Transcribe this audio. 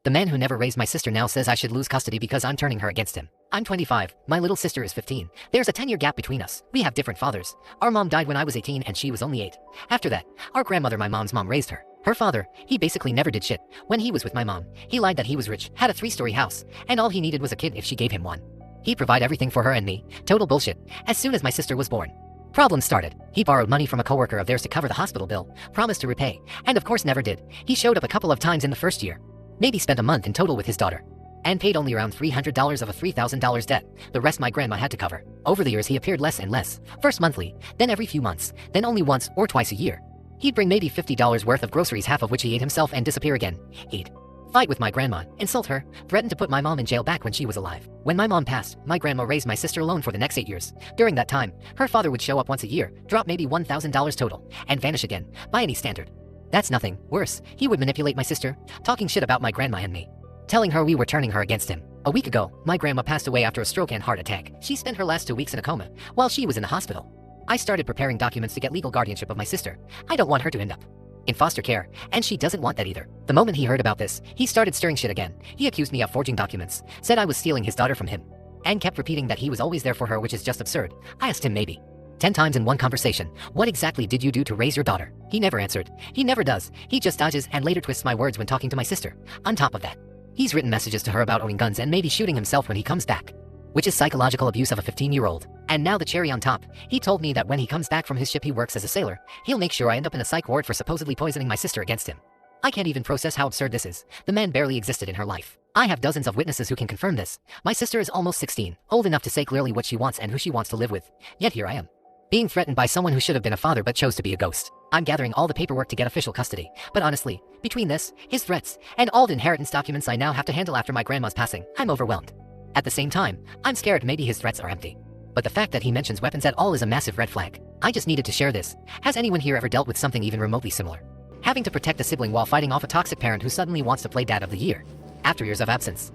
The man who never raised my sister now says I should lose custody because I'm turning her against him. I'm 25, my little sister is 15. There's a 10-year gap between us. We have different fathers. Our mom died when I was 18 and she was only 8. After that, our grandmother, my mom's mom, raised her. Her father, he basically never did shit. When he was with my mom, he lied that he was rich, had a 3-story house, and all he needed was a kid if she gave him one. He'd provide everything for her and me. Total bullshit. As soon as my sister was born, problems started. He borrowed money from a coworker of theirs to cover the hospital bill, promised to repay, and of course never did. He showed up a couple of times in the first year. Maybe spent a month in total with his daughter. And paid only around $300 of a $3,000 debt. The rest my grandma had to cover. Over the years he appeared less and less. First monthly, then every few months, then only once or twice a year. He'd bring maybe $50 worth of groceries, half of which he ate himself, and disappear again. He'd fight with my grandma, insult her, threaten to put my mom in jail back when she was alive. When my mom passed, my grandma raised my sister alone for the next 8 years. During that time, her father would show up once a year, drop maybe $1,000 total, and vanish again, by any standard. That's nothing. Worse, he would manipulate my sister, talking shit about my grandma and me, telling her we were turning her against him. A week ago, my grandma passed away after a stroke and heart attack. She spent her last 2 weeks in a coma, while she was in the hospital. I started preparing documents to get legal guardianship of my sister. I don't want her to end up in foster care, and she doesn't want that either. The moment he heard about this, he started stirring shit again. He accused me of forging documents, said I was stealing his daughter from him, and kept repeating that he was always there for her, which is just absurd. I asked him maybe 10 times in one conversation, what exactly did you do to raise your daughter? He never answered. He never does. He just dodges and later twists my words when talking to my sister. On top of that, he's written messages to her about owning guns and maybe shooting himself when he comes back, which is psychological abuse of a 15-year-old. And now the cherry on top, he told me that when he comes back from his ship he works as a sailor, he'll make sure I end up in a psych ward for supposedly poisoning my sister against him. I can't even process how absurd this is. The man barely existed in her life. I have dozens of witnesses who can confirm this. My sister is almost 16, old enough to say clearly what she wants and who she wants to live with. Yet here I am, being threatened by someone who should have been a father but chose to be a ghost. I'm gathering all the paperwork to get official custody. But honestly, between this, his threats, and all the inheritance documents I now have to handle after my grandma's passing, I'm overwhelmed. At the same time, I'm scared maybe his threats are empty. But the fact that he mentions weapons at all is a massive red flag. I just needed to share this. Has anyone here ever dealt with something even remotely similar? Having to protect a sibling while fighting off a toxic parent who suddenly wants to play dad of the year after years of absence.